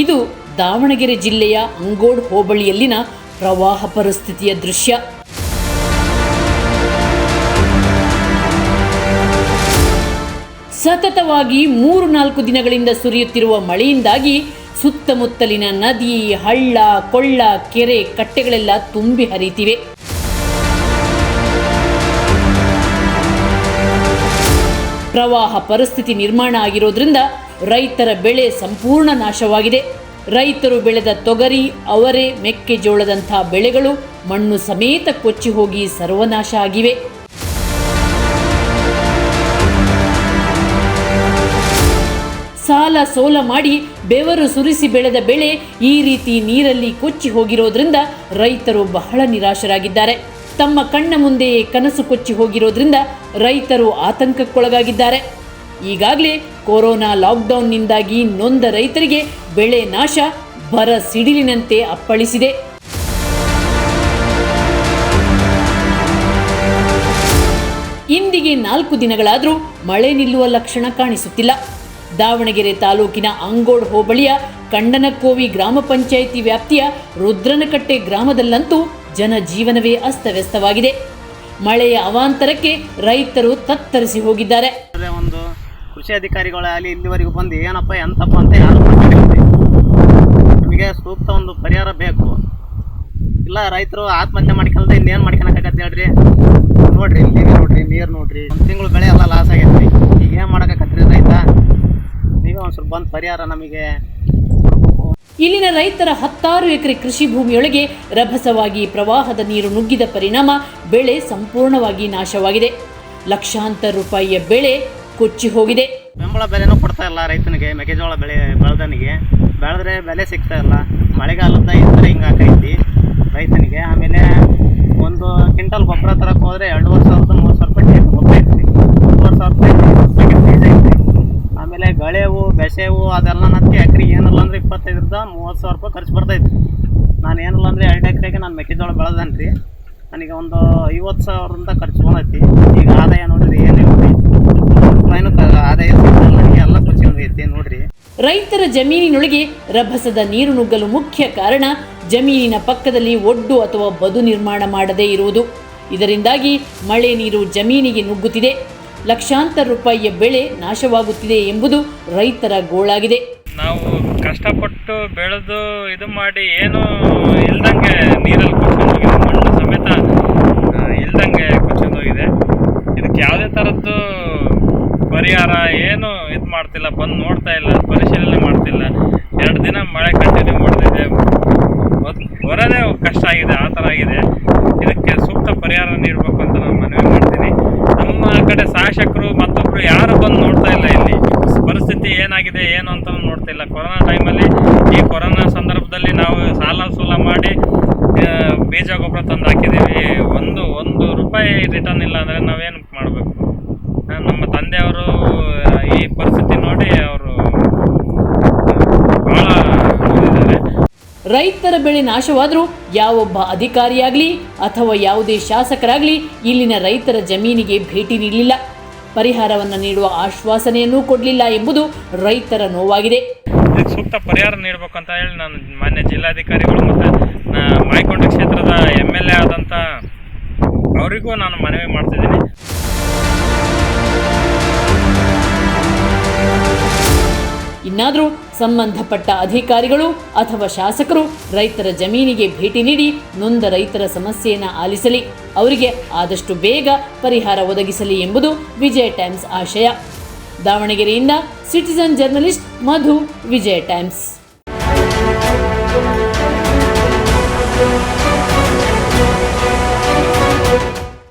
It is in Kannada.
ಇದು ದಾವಣಗೆರೆ ಜಿಲ್ಲೆಯ ಅಂಗೋಡ್ ಹೋಬಳಿಯಲ್ಲಿನ ಪ್ರವಾಹ ಪರಿಸ್ಥಿತಿಯ ದೃಶ್ಯ. ಸತತವಾಗಿ 3-4 ದಿನಗಳಿಂದ ಸುರಿಯುತ್ತಿರುವ ಮಳೆಯಿಂದಾಗಿ ಸುತ್ತಮುತ್ತಲಿನ ನದಿ, ಹಳ್ಳ, ಕೊಳ್ಳ, ಕೆರೆ, ಕಟ್ಟೆಗಳೆಲ್ಲ ತುಂಬಿ ಹರಿಯುತ್ತಿವೆ. ಪ್ರವಾಹ ಪರಿಸ್ಥಿತಿ ನಿರ್ಮಾಣ ಆಗಿರೋದ್ರಿಂದ ರೈತರ ಬೆಳೆ ಸಂಪೂರ್ಣ ನಾಶವಾಗಿದೆ. ರೈತರು ಬೆಳೆದ ತೊಗರಿ, ಅವರೆ, ಮೆಕ್ಕೆಜೋಳದಂಥ ಬೆಳೆಗಳು ಮಣ್ಣು ಸಮೇತ ಕೊಚ್ಚಿ ಹೋಗಿ ಸರ್ವನಾಶ ಆಗಿವೆ. ಸಾಲ ಸೋಲ ಮಾಡಿ ಬೆವರು ಸುರಿಸಿ ಬೆಳೆದ ಬೆಳೆ ಈ ರೀತಿ ನೀರಲ್ಲಿ ಕೊಚ್ಚಿ ಹೋಗಿರೋದ್ರಿಂದ ರೈತರು ಬಹಳ ನಿರಾಶರಾಗಿದ್ದಾರೆ. ತಮ್ಮ ಕಣ್ಣ ಮುಂದೆಯೇ ಕನಸು ಕೊಚ್ಚಿ ಹೋಗಿರೋದ್ರಿಂದ ರೈತರು ಆತಂಕಕ್ಕೊಳಗಾಗಿದ್ದಾರೆ. ಈಗಾಗಲೇ ಕೊರೋನಾ ಲಾಕ್ಡೌನ್ನಿಂದಾಗಿ ನೊಂದ ರೈತರಿಗೆ ಬೆಳೆ ನಾಶ ಬರ ಸಿಡಿಲಿನಂತೆ ಅಪ್ಪಳಿಸಿದೆ. ಇಂದಿಗೆ 4 ದಿನಗಳಾದರೂ ಮಳೆ ನಿಲ್ಲುವ ಲಕ್ಷಣ ಕಾಣಿಸುತ್ತಿಲ್ಲ. ದಾವಣಗೆರೆ ತಾಲೂಕಿನ ಅಂಗೋಡ್ ಹೋಬಳಿಯ ಕಂಡನಕೋವಿ ಗ್ರಾಮ ಪಂಚಾಯಿತಿ ವ್ಯಾಪ್ತಿಯ ರುದ್ರನಕಟ್ಟೆ ಗ್ರಾಮದಲ್ಲಂತೂ ಜನಜೀವನವೇ ಅಸ್ತವ್ಯಸ್ತವಾಗಿದೆ. ಮಳೆಯ ಅವಾಂತರಕ್ಕೆ ರೈತರು ತತ್ತರಿಸಿ ಹೋಗಿದ್ದಾರೆ. ಒಂದು ಕೃಷಿ ಅಧಿಕಾರಿಗಳಲ್ಲಿ ಇಲ್ಲಿವರೆಗೂ ಬಂದು ಏನಪ್ಪ ಎಂತಪ್ಪ ಅಂತ ಯಾರು ನಮಗೆ ಸೂಕ್ತ ಒಂದು ಪರಿಹಾರ ಬೇಕು. ಇಲ್ಲ ರೈತರು ಆತ್ಮಹತ್ಯೆ ಮಾಡ್ಕೊಂಡ್ರೆ ಇನ್ನೇನು ಮಾಡ್ಕೊಳಕತ್ತೆ ಹೇಳ್ರಿ. ನೋಡ್ರಿ ನೀರು ನೋಡ್ರಿ, ಒಂದು ತಿಂಗಳು ಬೆಳೆ ಎಲ್ಲ ಲಾಸ್ ಆಗೈತಿ. ಈಗ ಏನು ಮಾಡೋಕತ್ರಿ ರೈತ? ನೀವೇ ಒಂದು ಸ್ವಲ್ಪ ಬಂದು ಪರಿಹಾರ ನಮಗೆ. ಇಲ್ಲಿನ ರೈತರ 10 ಎಕರೆ ಕೃಷಿ ಭೂಮಿಯೊಳಗೆ ರಭಸವಾಗಿ ಪ್ರವಾಹದ ನೀರು ನುಗ್ಗಿದ ಪರಿಣಾಮ ಬೆಳೆ ಸಂಪೂರ್ಣವಾಗಿ ನಾಶವಾಗಿದೆ. ಲಕ್ಷಾಂತರ ರೂಪಾಯಿಯ ಬೆಳೆ ಕೊಚ್ಚಿ ಹೋಗಿದೆ. ಬೆಂಬಲ ಬೆಲೆನೂ ಕೊಡ್ತಾ ಇಲ್ಲ ರೈತನಿಗೆ. ಮೆಕ್ಕೆಜೋಳ ಬೆಳೆ ಬೆಳೆದನಿಗೆ ಬೆಳೆದ್ರೆ ಬೆಲೆ ಸಿಗ್ತಾ ಇಲ್ಲ. ಮಳೆಗಾಲದ ಈ ಥರ ಹಿಂಗಾಕೈತಿ ರೈತನಿಗೆ. ಆಮೇಲೆ ಒಂದು ಕ್ವಿಂಟಲ್ ಗೊಬ್ಬರ ತರಕ್ಕೆ ಹೋದರೆ 2,500-3,000 ರೂಪಾಯಿ ಗೊಬ್ಬರ ಐತಿ. 3,000 ರೂಪಾಯಿ ಬೀಜ ಐತಿ. ಆಮೇಲೆ ಗಳೆವು ಬೆಸೆವು ಅದೆಲ್ಲ ನನಗೆ ಎಕರೆಗೆ ಏನಿಲ್ಲ ಅಂದರೆ 25,000-30,000 ರೂಪಾಯಿ ಖರ್ಚು ಬರ್ತೈತಿ. ನಾನು ಏನಿಲ್ಲ ಅಂದರೆ 2 ಎಕರೆಗೆ ನಾನು ಮೆಕ್ಕೆಜೋಳ ಬೆಳೆದನ್ರಿ ರೀ. ನನಗೆ ಒಂದು 50,000ರಿಂದ ಖರ್ಚು ಬಂದೈತಿ. ಈಗ ಆದಾಯ ನೋಡಿರಿ ಏನಿಲ್ಲ ರೀ, ಆದಾಯ ನನಗೆ ಎಲ್ಲ ಖರ್ಚು ಐತಿ ನೋಡ್ರಿ. ರೈತರ ಜಮೀನಿನೊಳಗೆ ರಭಸದ ನೀರು ನುಗ್ಗಲು ಮುಖ್ಯ ಕಾರಣ ಜಮೀನಿನ ಪಕ್ಕದಲ್ಲಿ ಒಡ್ಡು ಅಥವಾ ಬದು ನಿರ್ಮಾಣ ಮಾಡದೇ ಇರುವುದು. ಇದರಿಂದಾಗಿ ಮಳೆ ನೀರು ಜಮೀನಿಗೆ ನುಗ್ಗುತ್ತಿದೆ. ಲಕ್ಷಾಂತರ ರೂಪಾಯಿಯ ಬೆಳೆ ನಾಶವಾಗುತ್ತಿದೆ ಎಂಬುದು ರೈತರ ಗೋಳಾಗಿದೆ. ನಾವು ಕಷ್ಟಪಟ್ಟು ಬೆಳೆದು ಇದು ಮಾಡಿ ಏನು ಇಲ್ದಂಗೆ ನೀರಲ್ಲಿ ಕೊಚ್ಕೊಂಡು ಹೋಗಿದೆ, ಮಣ್ಣು ಸಮೇತ ಇಲ್ದಂಗೆ ಕೊಚ್ಕೊಂಡು ಹೋಗಿದೆ. ಇದಕ್ಕೆ ಯಾವುದೇ ಥರದ್ದು ಪರಿಹಾರ ಏನು ಇದು ಮಾಡ್ತಿಲ್ಲ, ಬಂದು ನೋಡ್ತಾ ಇಲ್ಲ, ಪರಿಶೀಲನೆ ಮಾಡ್ತಿಲ್ಲ. 2 ದಿನ ಮಳೆ ಕಂಟಿನ್ಯೂ ಮಾಡ್ತಿದೆ, ಬರೋದೇ ಕಷ್ಟ ಆಗಿದೆ. ಆ ಥರ ಆಗಿದೆ. ಇದಕ್ಕೆ ಸೂಕ್ತ ಪರಿಹಾರ ನೀಡಬೇಕು ಅಂತ ನಾನು ಮನವಿ ಮಾಡ್ತೀನಿ. ನಮ್ಮ ಕಡೆ ಶಾಸಕರು ಮತ್ತೊಬ್ಬರು ಯಾರು ಬಂದು ನೋಡ್ತಾ ಇಲ್ಲ. ಇಲ್ಲಿ ಪರಿಸ್ಥಿತಿ ಏನಾಗಿದೆ ಏನು ಅಂತ ನೋಡ್ತಾ ಇಲ್ಲ. ಕೊರೋನಾ ಟೈಮಲ್ಲಿ, ಈ ಕೊರೋನಾ ಸಂದರ್ಭದಲ್ಲಿ ನಾವು ಸಾಲ ಸೂಲ ಮಾಡಿ ಬೀಜ ಗೊಬ್ಬರ ತಂದು ಹಾಕಿದ್ದೀವಿ. ಒಂದು ರೂಪಾಯಿ ರಿಟರ್ನ್ ಇಲ್ಲ ಅಂದರೆ ನಾವೇನು ಮಾಡಬೇಕು? ನಮ್ಮ ತಂದೆಯವರು ಈ ಪರಿಸ್ಥಿತಿ ನೋಡಿ ಅವರು ಭಾಳ ಓದಿದ್ದಾರೆ. ರೈತರ ಬೆಳೆ ನಾಶವಾದರೂ ಯಾವೊಬ್ಬ ಅಧಿಕಾರಿಯಾಗಲಿ ಅಥವಾ ಯಾವುದೇ ಶಾಸಕರಾಗಲಿ ಇಲ್ಲಿನ ರೈತರ ಜಮೀನಿಗೆ ಭೇಟಿ ನೀಡಲಿಲ್ಲ. ಪರಿಹಾರವನ್ನು ನೀಡುವ ಆಶ್ವಾಸನೆಯನ್ನೂ ಕೊಡಲಿಲ್ಲ ಎಂಬುದು ರೈತರ ನೋವಾಗಿದೆ. ಇದಕ್ಕೆ ಸೂಕ್ತ ಪರಿಹಾರ ನೀಡಬೇಕು ಅಂತ ಹೇಳಿ ನಾನು ಮಾನ್ಯ ಜಿಲ್ಲಾಧಿಕಾರಿಗಳು ಮತ್ತು ಮಾಯಕೊಂಡ ಕ್ಷೇತ್ರದ MLA ಆದಂಥ ಅವರಿಗೂ ನಾನು ಮನವಿ ಮಾಡ್ತಿದ್ದೀನಿ. ಇನ್ನಾದರೂ ಸಂಬಂಧಪಟ್ಟ ಅಧಿಕಾರಿಗಳು ಅಥವಾ ಶಾಸಕರು ರೈತರ ಜಮೀನಿಗೆ ಭೇಟಿ ನೀಡಿ ನೊಂದ ರೈತರ ಸಮಸ್ಯೆಯನ್ನು ಆಲಿಸಲಿ, ಅವರಿಗೆ ಆದಷ್ಟು ಬೇಗ ಪರಿಹಾರ ಒದಗಿಸಲಿ ಎಂಬುದು ವಿಜಯ ಟೈಮ್ಸ್ ಆಶಯ. ದಾವಣಗೆರೆಯಿಂದ ಸಿಟಿಜನ್ ಜರ್ನಲಿಸ್ಟ್ ಮಧು, ವಿಜಯ ಟೈಮ್ಸ್.